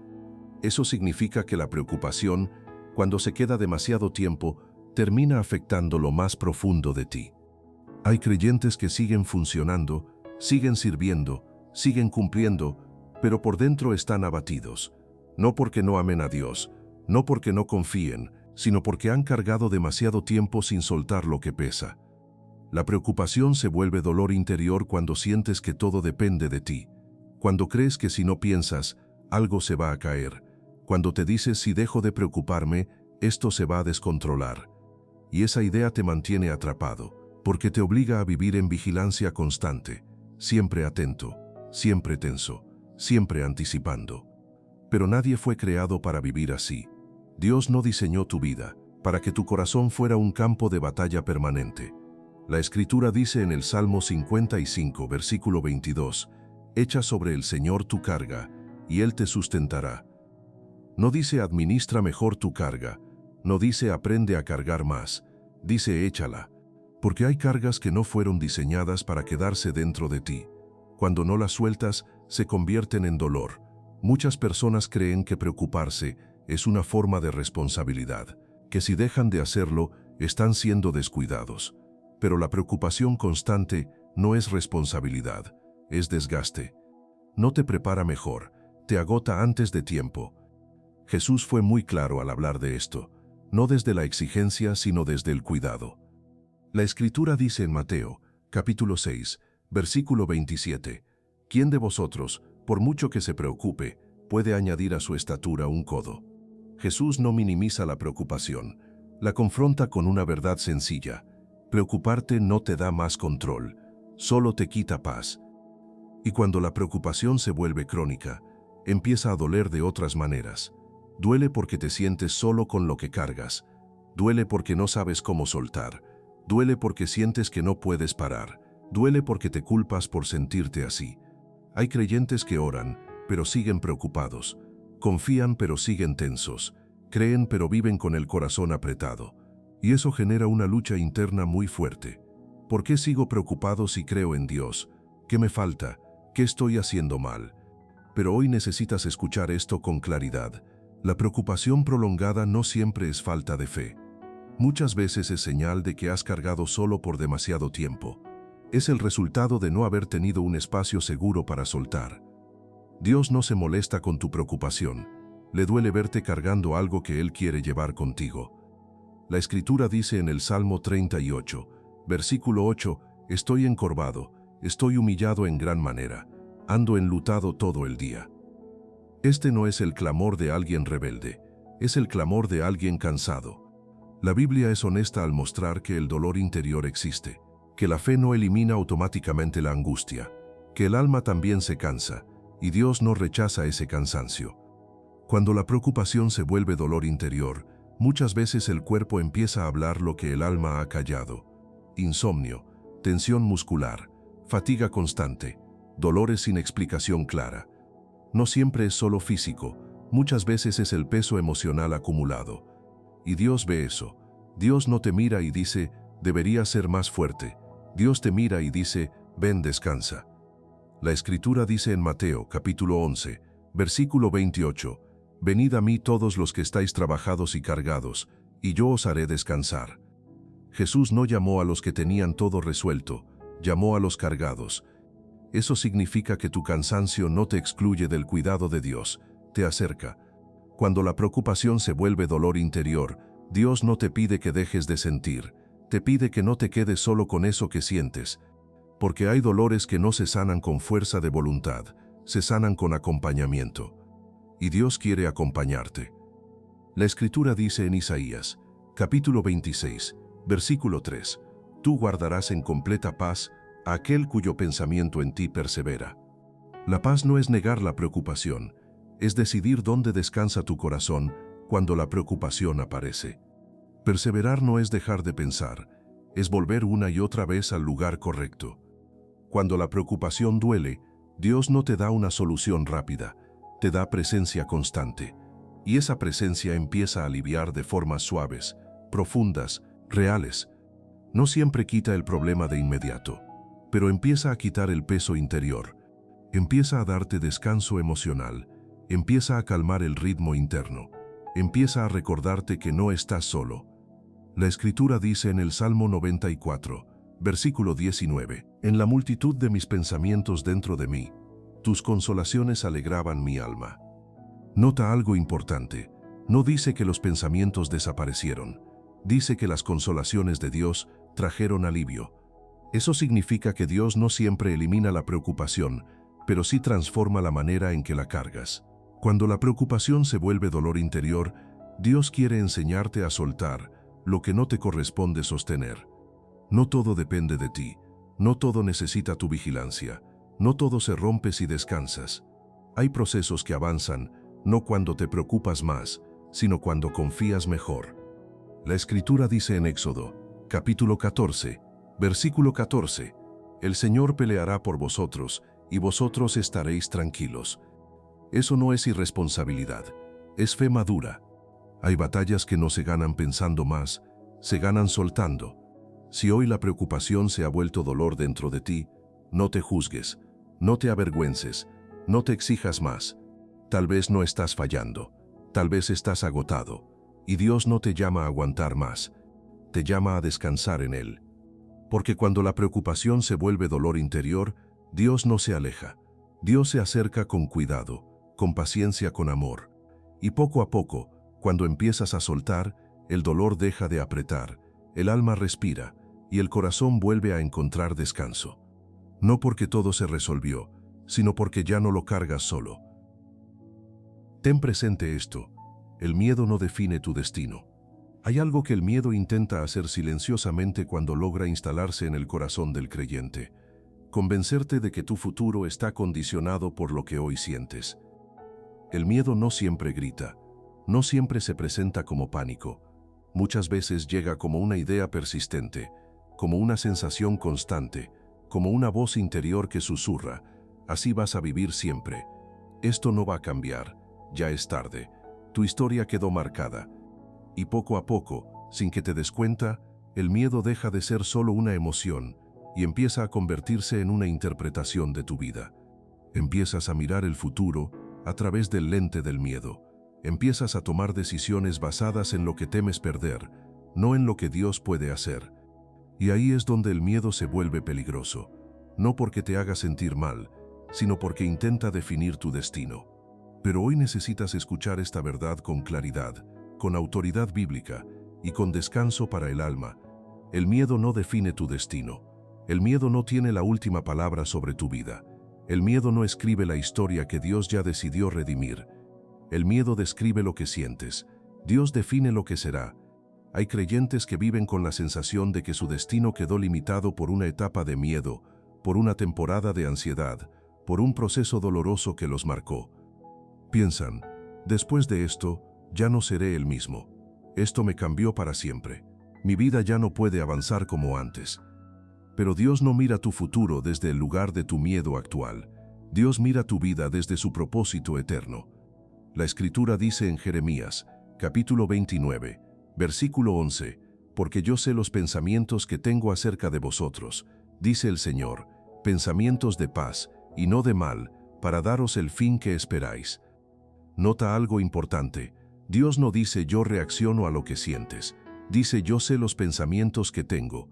Eso significa que la preocupación, cuando se queda demasiado tiempo, termina afectando lo más profundo de ti. Hay creyentes que siguen funcionando, siguen sirviendo, siguen cumpliendo, pero por dentro están abatidos. No porque no amen a Dios, no porque no confíen, sino porque han cargado demasiado tiempo sin soltar lo que pesa. La preocupación se vuelve dolor interior cuando sientes que todo depende de ti, cuando crees que si no piensas, algo se va a caer, cuando te dices si dejo de preocuparme, esto se va a descontrolar. Y esa idea te mantiene atrapado, porque te obliga a vivir en vigilancia constante, siempre atento, siempre tenso, siempre anticipando. Pero nadie fue creado para vivir así. Dios no diseñó tu vida para que tu corazón fuera un campo de batalla permanente. La Escritura dice en el Salmo 55, versículo 22, «Echa sobre el Señor tu carga, y Él te sustentará». No dice administra mejor tu carga, no dice aprende a cargar más, dice échala, porque hay cargas que no fueron diseñadas para quedarse dentro de ti. Cuando no las sueltas, se convierten en dolor. Muchas personas creen que preocuparse es una forma de responsabilidad, que si dejan de hacerlo, están siendo descuidados. Pero la preocupación constante no es responsabilidad, es desgaste. No te prepara mejor, te agota antes de tiempo. Jesús fue muy claro al hablar de esto, no desde la exigencia, sino desde el cuidado. La Escritura dice en Mateo, capítulo 6, versículo 27, «¿Quién de vosotros, por mucho que se preocupe, puede añadir a su estatura un codo?» Jesús no minimiza la preocupación, la confronta con una verdad sencilla. Preocuparte no te da más control, solo te quita paz. Y cuando la preocupación se vuelve crónica, empieza a doler de otras maneras. Duele porque te sientes solo con lo que cargas. Duele porque no sabes cómo soltar. Duele porque sientes que no puedes parar. Duele porque te culpas por sentirte así. Hay creyentes que oran, pero siguen preocupados. Confían, pero siguen tensos. Creen, pero viven con el corazón apretado. Y eso genera una lucha interna muy fuerte. ¿Por qué sigo preocupado si creo en Dios? ¿Qué me falta? ¿Qué estoy haciendo mal? Pero hoy necesitas escuchar esto con claridad. La preocupación prolongada no siempre es falta de fe. Muchas veces es señal de que has cargado solo por demasiado tiempo. Es el resultado de no haber tenido un espacio seguro para soltar. Dios no se molesta con tu preocupación. Le duele verte cargando algo que Él quiere llevar contigo. La Escritura dice en el Salmo 38, versículo 8, «Estoy encorvado, estoy humillado en gran manera, ando enlutado todo el día». Este no es el clamor de alguien rebelde, es el clamor de alguien cansado. La Biblia es honesta al mostrar que el dolor interior existe, que la fe no elimina automáticamente la angustia, que el alma también se cansa, y Dios no rechaza ese cansancio. Cuando la preocupación se vuelve dolor interior, muchas veces el cuerpo empieza a hablar lo que el alma ha callado. Insomnio, tensión muscular, fatiga constante, dolores sin explicación clara. No siempre es solo físico, muchas veces es el peso emocional acumulado. Y Dios ve eso. Dios no te mira y dice, deberías ser más fuerte. Dios te mira y dice, ven, descansa. La Escritura dice en Mateo, capítulo 11, versículo 28, «Venid a mí todos los que estáis trabajados y cargados, y yo os haré descansar». Jesús no llamó a los que tenían todo resuelto, llamó a los cargados. Eso significa que tu cansancio no te excluye del cuidado de Dios, te acerca. Cuando la preocupación se vuelve dolor interior, Dios no te pide que dejes de sentir, te pide que no te quedes solo con eso que sientes, porque hay dolores que no se sanan con fuerza de voluntad, se sanan con acompañamiento. Y Dios quiere acompañarte. La Escritura dice en Isaías, capítulo 26, versículo 3, «Tú guardarás en completa paz a aquel cuyo pensamiento en ti persevera». La paz no es negar la preocupación, es decidir dónde descansa tu corazón cuando la preocupación aparece. Perseverar no es dejar de pensar, es volver una y otra vez al lugar correcto. Cuando la preocupación duele, Dios no te da una solución rápida, te da presencia constante. Y esa presencia empieza a aliviar de formas suaves, profundas, reales. No siempre quita el problema de inmediato, pero empieza a quitar el peso interior. Empieza a darte descanso emocional, empieza a calmar el ritmo interno, empieza a recordarte que no estás solo. La Escritura dice en el Salmo 94, versículo 19, «En la multitud de mis pensamientos dentro de mí, tus consolaciones alegraban mi alma». Nota algo importante, no dice que los pensamientos desaparecieron, dice que las consolaciones de Dios trajeron alivio. Eso significa que Dios no siempre elimina la preocupación, pero sí transforma la manera en que la cargas. Cuando la preocupación se vuelve dolor interior, Dios quiere enseñarte a soltar lo que no te corresponde sostener. No todo depende de ti, no todo necesita tu vigilancia, no todo se rompe si descansas. Hay procesos que avanzan, no cuando te preocupas más, sino cuando confías mejor. La Escritura dice en Éxodo, capítulo 14, versículo 14, «El Señor peleará por vosotros, y vosotros estaréis tranquilos». Eso no es irresponsabilidad, es fe madura. Hay batallas que no se ganan pensando más, se ganan soltando. Si hoy la preocupación se ha vuelto dolor dentro de ti, no te juzgues, no te avergüences, no te exijas más. Tal vez no estás fallando, tal vez estás agotado, y Dios no te llama a aguantar más, te llama a descansar en Él. Porque cuando la preocupación se vuelve dolor interior, Dios no se aleja, Dios se acerca con cuidado, con paciencia, con amor. Y poco a poco, cuando empiezas a soltar, el dolor deja de apretar, el alma respira, y el corazón vuelve a encontrar descanso. No porque todo se resolvió, sino porque ya no lo cargas solo. Ten presente esto, el miedo no define tu destino. Hay algo que el miedo intenta hacer silenciosamente cuando logra instalarse en el corazón del creyente: convencerte de que tu futuro está condicionado por lo que hoy sientes. El miedo no siempre grita, no siempre se presenta como pánico. Muchas veces llega como una idea persistente, como una sensación constante, como una voz interior que susurra: así vas a vivir siempre. Esto no va a cambiar, ya es tarde. Tu historia quedó marcada. Y poco a poco, sin que te des cuenta, el miedo deja de ser solo una emoción y empieza a convertirse en una interpretación de tu vida. Empiezas a mirar el futuro a través del lente del miedo. Empiezas a tomar decisiones basadas en lo que temes perder, no en lo que Dios puede hacer. Y ahí es donde el miedo se vuelve peligroso, no porque te haga sentir mal, sino porque intenta definir tu destino. Pero hoy necesitas escuchar esta verdad con claridad, con autoridad bíblica y con descanso para el alma. El miedo no define tu destino. El miedo no tiene la última palabra sobre tu vida. El miedo no escribe la historia que Dios ya decidió redimir. El miedo describe lo que sientes. Dios define lo que será. Hay creyentes que viven con la sensación de que su destino quedó limitado por una etapa de miedo, por una temporada de ansiedad, por un proceso doloroso que los marcó. Piensan: después de esto, ya no seré el mismo. Esto me cambió para siempre. Mi vida ya no puede avanzar como antes. Pero Dios no mira tu futuro desde el lugar de tu miedo actual. Dios mira tu vida desde su propósito eterno. La Escritura dice en Jeremías, capítulo 29, versículo 11, «Porque yo sé los pensamientos que tengo acerca de vosotros, dice el Señor, pensamientos de paz y no de mal, para daros el fin que esperáis». Nota algo importante. Dios no dice yo reacciono a lo que sientes. Dice yo sé los pensamientos que tengo.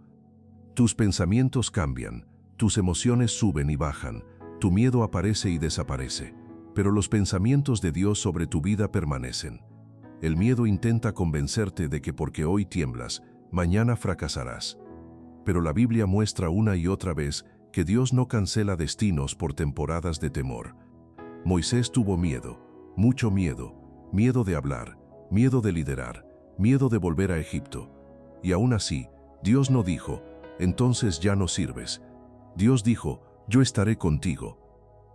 Tus pensamientos cambian, tus emociones suben y bajan, tu miedo aparece y desaparece, pero los pensamientos de Dios sobre tu vida permanecen. El miedo intenta convencerte de que porque hoy tiemblas, mañana fracasarás. Pero la Biblia muestra una y otra vez que Dios no cancela destinos por temporadas de temor. Moisés tuvo miedo, mucho miedo, miedo de hablar, miedo de liderar, miedo de volver a Egipto. Y aún así, Dios no dijo: entonces ya no sirves. Dios dijo: yo estaré contigo.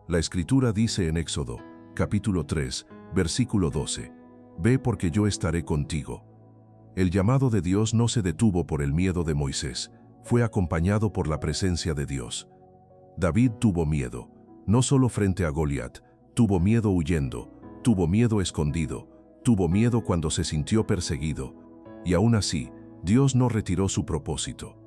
La Escritura dice en Éxodo, capítulo 3, versículo 12, «Ve porque yo estaré contigo». El llamado de Dios no se detuvo por el miedo de Moisés, fue acompañado por la presencia de Dios. David tuvo miedo, no solo frente a Goliat, tuvo miedo huyendo, tuvo miedo escondido, tuvo miedo cuando se sintió perseguido. Y aún así, Dios no retiró su propósito.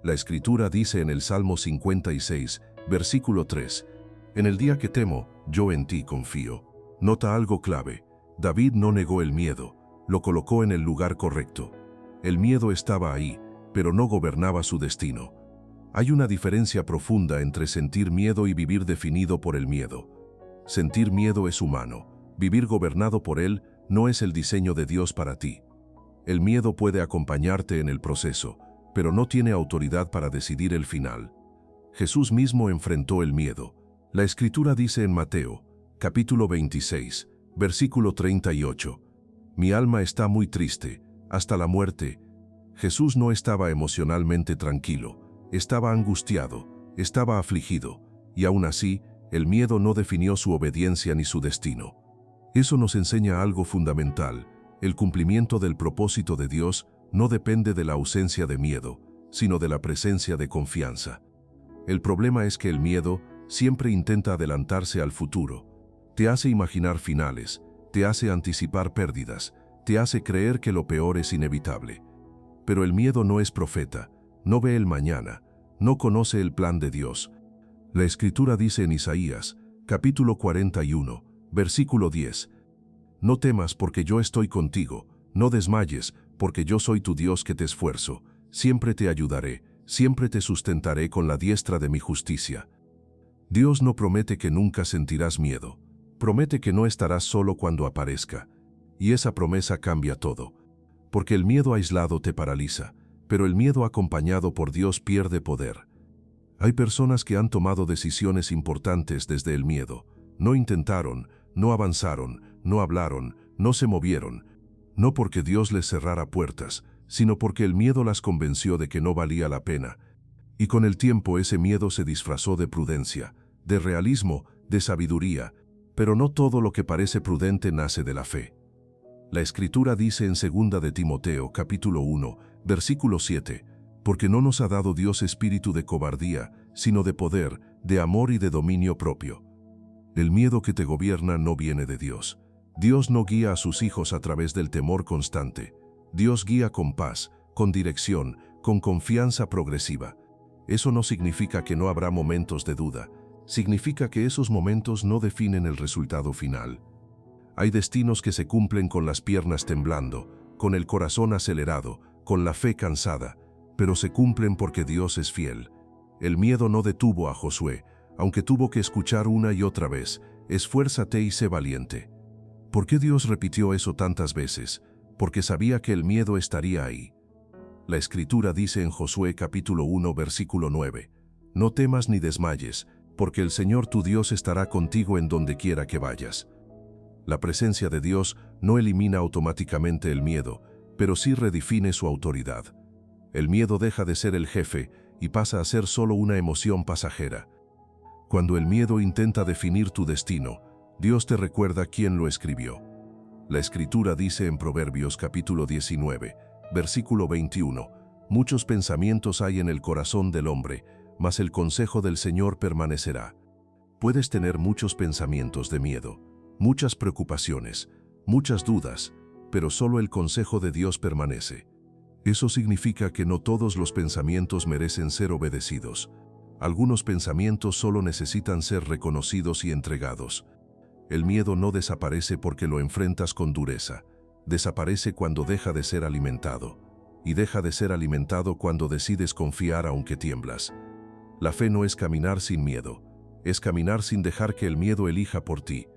La Escritura dice en el Salmo 56, versículo 3, «En el día que temo, yo en ti confío». Nota algo clave. David no negó el miedo, lo colocó en el lugar correcto. El miedo estaba ahí, pero no gobernaba su destino. Hay una diferencia profunda entre sentir miedo y vivir definido por el miedo. Sentir miedo es humano. Vivir gobernado por él no es el diseño de Dios para ti. El miedo puede acompañarte en el proceso, pero no tiene autoridad para decidir el final. Jesús mismo enfrentó el miedo. La Escritura dice en Mateo, capítulo 26, versículo 38, «Mi alma está muy triste, hasta la muerte». Jesús no estaba emocionalmente tranquilo, estaba angustiado, estaba afligido, y aún así, el miedo no definió su obediencia ni su destino. Eso nos enseña algo fundamental. El cumplimiento del propósito de Dios no depende de la ausencia de miedo, sino de la presencia de confianza. El problema es que el miedo siempre intenta adelantarse al futuro. Te hace imaginar finales, te hace anticipar pérdidas, te hace creer que lo peor es inevitable. Pero el miedo no es profeta, no ve el mañana, no conoce el plan de Dios. La Escritura dice en Isaías, capítulo 41, versículo 10, «No temas porque yo estoy contigo, no desmayes porque yo soy tu Dios que te esfuerzo, siempre te ayudaré, siempre te sustentaré con la diestra de mi justicia». Dios no promete que nunca sentirás miedo, promete que no estarás solo cuando aparezca. Y esa promesa cambia todo. Porque el miedo aislado te paraliza, pero el miedo acompañado por Dios pierde poder. Hay personas que han tomado decisiones importantes desde el miedo. No intentaron, no avanzaron, no hablaron, no se movieron. No porque Dios les cerrara puertas, sino porque el miedo las convenció de que no valía la pena. Y con el tiempo ese miedo se disfrazó de prudencia, de realismo, de sabiduría. Pero no todo lo que parece prudente nace de la fe. La Escritura dice en 2 de Timoteo, capítulo 1, versículo 7, «Porque no nos ha dado Dios espíritu de cobardía, sino de poder, de amor y de dominio propio». El miedo que te gobierna no viene de Dios. Dios no guía a sus hijos a través del temor constante. Dios guía con paz, con dirección, con confianza progresiva. Eso no significa que no habrá momentos de duda. Significa que esos momentos no definen el resultado final. Hay destinos que se cumplen con las piernas temblando, con el corazón acelerado, con la fe cansada, pero se cumplen porque Dios es fiel. El miedo no detuvo a Josué, aunque tuvo que escuchar una y otra vez, «Esfuérzate y sé valiente». ¿Por qué Dios repitió eso tantas veces? Porque sabía que el miedo estaría ahí. La Escritura dice en Josué capítulo 1, versículo 9, «No temas ni desmayes, porque el Señor tu Dios estará contigo en donde quiera que vayas». La presencia de Dios no elimina automáticamente el miedo, pero sí redefine su autoridad. El miedo deja de ser el jefe y pasa a ser solo una emoción pasajera. Cuando el miedo intenta definir tu destino, Dios te recuerda quién lo escribió. La Escritura dice en Proverbios capítulo 19, versículo 21, «Muchos pensamientos hay en el corazón del hombre, mas el consejo del Señor permanecerá». Puedes tener muchos pensamientos de miedo, muchas preocupaciones, muchas dudas, pero solo el consejo de Dios permanece. Eso significa que no todos los pensamientos merecen ser obedecidos. Algunos pensamientos solo necesitan ser reconocidos y entregados. El miedo no desaparece porque lo enfrentas con dureza. Desaparece cuando deja de ser alimentado. Y deja de ser alimentado cuando decides confiar aunque tiemblas. La fe no es caminar sin miedo, es caminar sin dejar que el miedo elija por ti.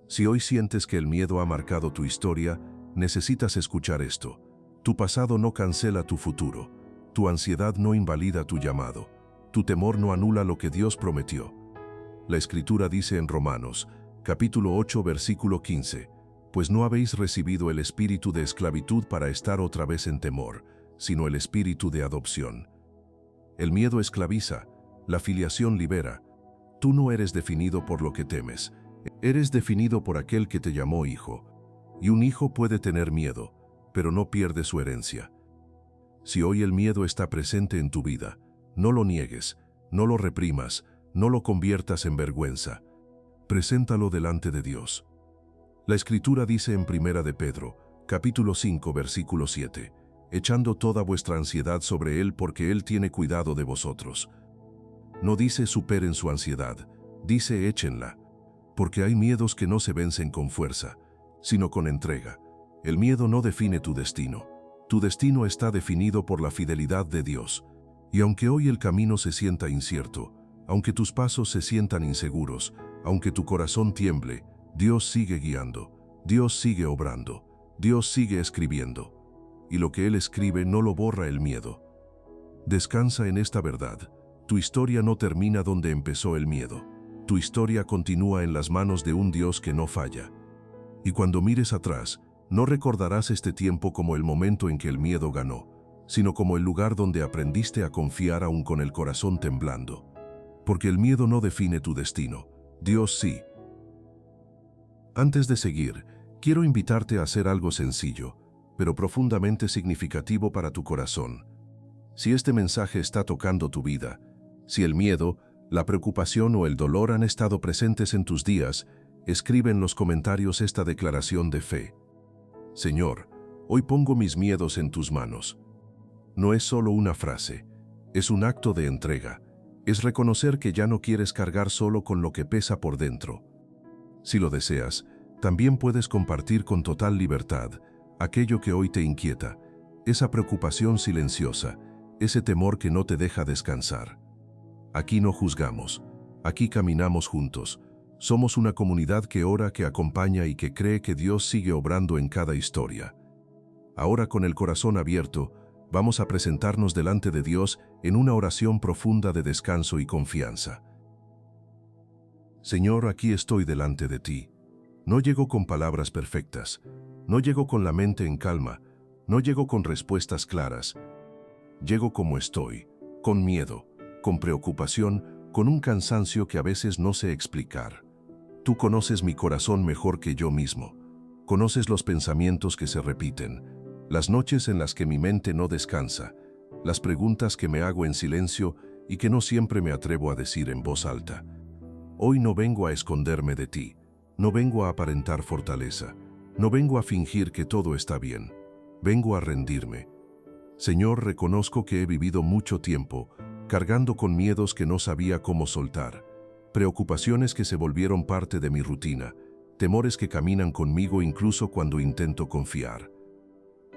Si hoy sientes que el miedo ha marcado tu historia, necesitas escuchar esto. Tu pasado no cancela tu futuro. Tu ansiedad no invalida tu llamado. Tu temor no anula lo que Dios prometió. La Escritura dice en Romanos, capítulo 8, versículo 15, «Pues no habéis recibido el espíritu de esclavitud para estar otra vez en temor, sino el espíritu de adopción». El miedo esclaviza, la filiación libera. Tú no eres definido por lo que temes. Eres definido por aquel que te llamó hijo. Y un hijo puede tener miedo, pero no pierde su herencia. Si hoy el miedo está presente en tu vida, no lo niegues, no lo reprimas, no lo conviertas en vergüenza. Preséntalo delante de Dios. La Escritura dice en 1 de Pedro, capítulo 5, versículo 7, «Echando toda vuestra ansiedad sobre Él porque Él tiene cuidado de vosotros». No dice superen su ansiedad, dice échenla. Porque hay miedos que no se vencen con fuerza, sino con entrega. El miedo no define tu destino. Tu destino está definido por la fidelidad de Dios. Y aunque hoy el camino se sienta incierto, aunque tus pasos se sientan inseguros, aunque tu corazón tiemble, Dios sigue guiando, Dios sigue obrando, Dios sigue escribiendo. Y lo que Él escribe no lo borra el miedo. Descansa en esta verdad. Tu historia no termina donde empezó el miedo. Tu historia continúa en las manos de un Dios que no falla. Y cuando mires atrás, no recordarás este tiempo como el momento en que el miedo ganó, sino como el lugar donde aprendiste a confiar aún con el corazón temblando. Porque el miedo no define tu destino, Dios sí. Antes de seguir, Quiero invitarte a hacer algo sencillo, pero profundamente significativo para tu corazón. Si este mensaje está tocando tu vida, si el miedo, la preocupación o el dolor han estado presentes en tus días, escribe en los comentarios esta declaración de fe. Señor, hoy pongo mis miedos en tus manos. No es solo una frase, es un acto de entrega. Es reconocer que ya no quieres cargar solo con lo que pesa por dentro. Si lo deseas, también puedes compartir con total libertad aquello que hoy te inquieta, esa preocupación silenciosa, ese temor que no te deja descansar. Aquí no juzgamos, aquí caminamos juntos. Somos una comunidad que ora, que acompaña y que cree que Dios sigue obrando en cada historia. Ahora, con el corazón abierto, vamos a presentarnos delante de Dios en una oración profunda de descanso y confianza. Señor, aquí estoy delante de ti. No llego con palabras perfectas, no llego con la mente en calma, no llego con respuestas claras. Llego como estoy, con miedo, con preocupación, con un cansancio que a veces no sé explicar. Tú conoces mi corazón mejor que yo mismo. Conoces los pensamientos que se repiten, las noches en las que mi mente no descansa, las preguntas que me hago en silencio y que no siempre me atrevo a decir en voz alta. Hoy no vengo a esconderme de ti, no vengo a aparentar fortaleza, no vengo a fingir que todo está bien, vengo a rendirme. Señor, reconozco que he vivido mucho tiempo cargando con miedos que no sabía cómo soltar, preocupaciones que se volvieron parte de mi rutina, temores que caminan conmigo incluso cuando intento confiar.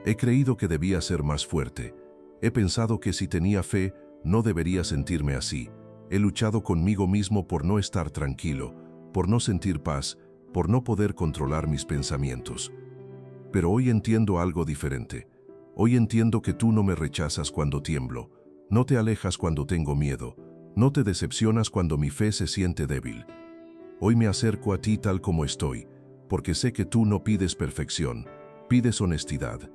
He creído que debía ser más fuerte, he pensado que si tenía fe no debería sentirme así, he luchado conmigo mismo por no estar tranquilo, por no sentir paz, por no poder controlar mis pensamientos. Pero hoy entiendo algo diferente. Hoy entiendo que tú no me rechazas cuando tiemblo, no te alejas cuando tengo miedo, no te decepcionas cuando mi fe se siente débil. Hoy me acerco a ti tal como estoy, porque sé que tú no pides perfección, pides honestidad.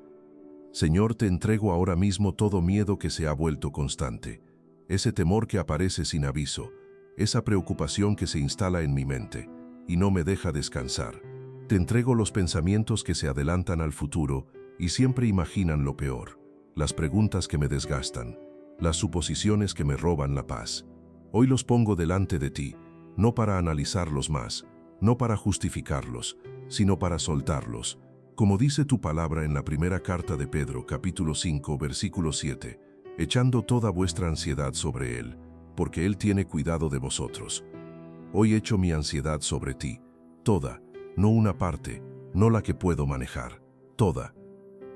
Señor, te entrego ahora mismo todo miedo que se ha vuelto constante, ese temor que aparece sin aviso, esa preocupación que se instala en mi mente y no me deja descansar. Te entrego los pensamientos que se adelantan al futuro y siempre imaginan lo peor, las preguntas que me desgastan, las suposiciones que me roban la paz. Hoy los pongo delante de ti, no para analizarlos más, no para justificarlos, sino para soltarlos. Como dice tu palabra en la primera carta de Pedro, capítulo 5, versículo 7, echando toda vuestra ansiedad sobre Él, porque Él tiene cuidado de vosotros. Hoy echo mi ansiedad sobre ti, toda, no una parte, no la que puedo manejar, toda.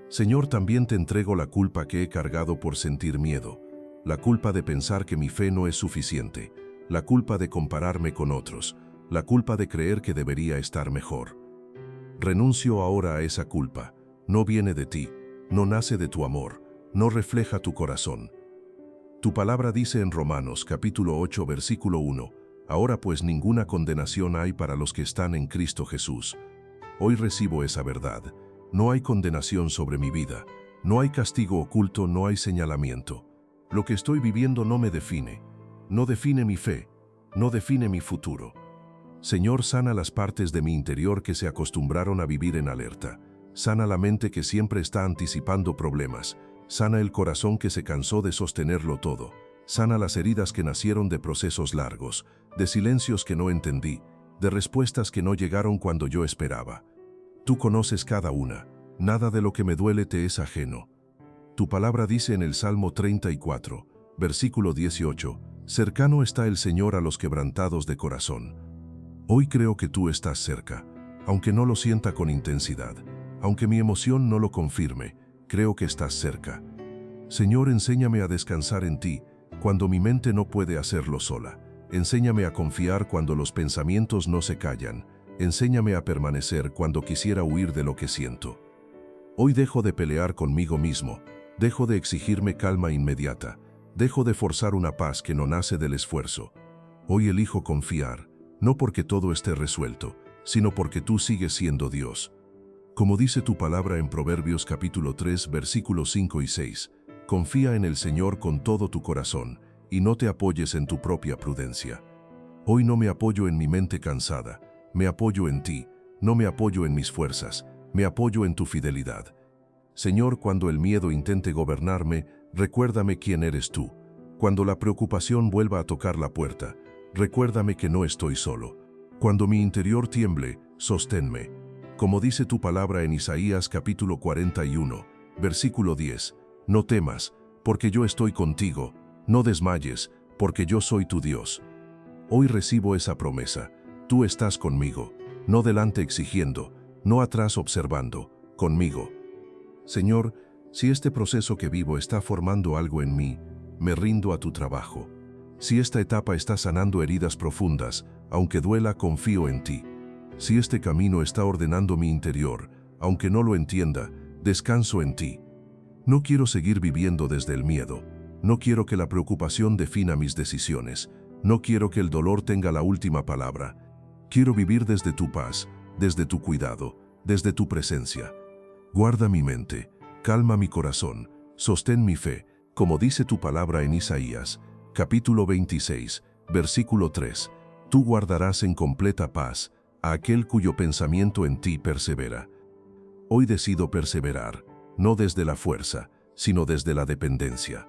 Señor, también te entrego la culpa que he cargado por sentir miedo, la culpa de pensar que mi fe no es suficiente, la culpa de compararme con otros, la culpa de creer que debería estar mejor. Renuncio ahora a esa culpa, no viene de ti, no nace de tu amor, no refleja tu corazón. Tu palabra dice en Romanos capítulo 8 versículo 1, ahora pues ninguna condenación hay para los que están en Cristo Jesús. Hoy recibo esa verdad, no hay condenación sobre mi vida, no hay castigo oculto, no hay señalamiento. Lo que estoy viviendo no me define, no define mi fe, no define mi futuro. Señor, sana las partes de mi interior que se acostumbraron a vivir en alerta. Sana la mente que siempre está anticipando problemas. Sana el corazón que se cansó de sostenerlo todo. Sana las heridas que nacieron de procesos largos, de silencios que no entendí, de respuestas que no llegaron cuando yo esperaba. Tú conoces cada una. Nada de lo que me duele te es ajeno. Tu palabra dice en el Salmo 34, versículo 18, cercano está el Señor a los quebrantados de corazón. Hoy creo que tú estás cerca, aunque no lo sienta con intensidad, aunque mi emoción no lo confirme, creo que estás cerca. Señor, enséñame a descansar en ti, cuando mi mente no puede hacerlo sola. Enséñame a confiar cuando los pensamientos no se callan. Enséñame a permanecer cuando quisiera huir de lo que siento. Hoy dejo de pelear conmigo mismo, dejo de exigirme calma inmediata, dejo de forzar una paz que no nace del esfuerzo. Hoy elijo confiar, no porque todo esté resuelto, sino porque tú sigues siendo Dios. Como dice tu palabra en Proverbios capítulo 3, versículos 5 y 6, confía en el Señor con todo tu corazón y no te apoyes en tu propia prudencia. Hoy no me apoyo en mi mente cansada, me apoyo en ti, No me apoyo en mis fuerzas, me apoyo en tu fidelidad. Señor, cuando el miedo intente gobernarme, recuérdame quién eres tú. Cuando la preocupación vuelva a tocar la puerta, recuérdame que no estoy solo. Cuando mi interior tiemble, sosténme. Como dice tu palabra en Isaías capítulo 41, versículo 10, no temas, porque yo estoy contigo, no desmayes, porque yo soy tu Dios. Hoy recibo esa promesa, tú estás conmigo, no delante exigiendo, no atrás observando, conmigo. Señor, si este proceso que vivo está formando algo en mí, me rindo a tu trabajo. Si esta etapa está sanando heridas profundas, aunque duela, confío en ti. Si este camino está ordenando mi interior, aunque no lo entienda, descanso en ti. No quiero seguir viviendo desde el miedo. No quiero que la preocupación defina mis decisiones. No quiero que el dolor tenga la última palabra. Quiero vivir desde tu paz, desde tu cuidado, desde tu presencia. Guarda mi mente, calma mi corazón, sostén mi fe, como dice tu palabra en Isaías, capítulo 26, versículo 3. Tú guardarás en completa paz a aquel cuyo pensamiento en ti persevera. Hoy decido perseverar, no desde la fuerza, sino desde la dependencia.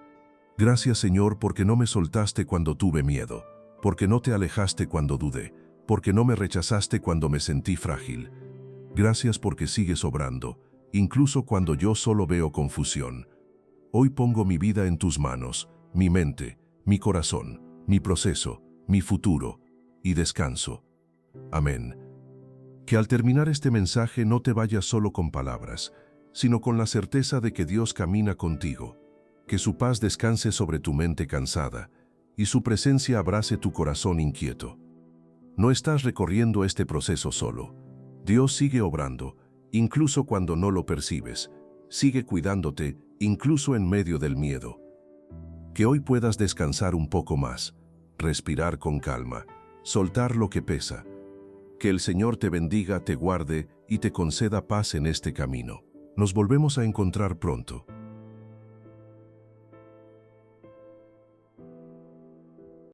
Gracias, Señor, porque no me soltaste cuando tuve miedo, porque no te alejaste cuando dudé, porque no me rechazaste cuando me sentí frágil. Gracias porque sigues obrando, incluso cuando yo solo veo confusión. Hoy pongo mi vida en tus manos, mi mente, mi corazón, mi proceso, mi futuro, y descanso. Amén. Que al terminar este mensaje no te vayas solo con palabras, sino con la certeza de que Dios camina contigo, que su paz descanse sobre tu mente cansada y su presencia abrace tu corazón inquieto. No estás recorriendo este proceso solo. Dios sigue obrando, incluso cuando no lo percibes. Sigue cuidándote, incluso en medio del miedo. Que hoy puedas descansar un poco más, respirar con calma, soltar lo que pesa. Que el Señor te bendiga, te guarde y te conceda paz en este camino. Nos volvemos a encontrar pronto.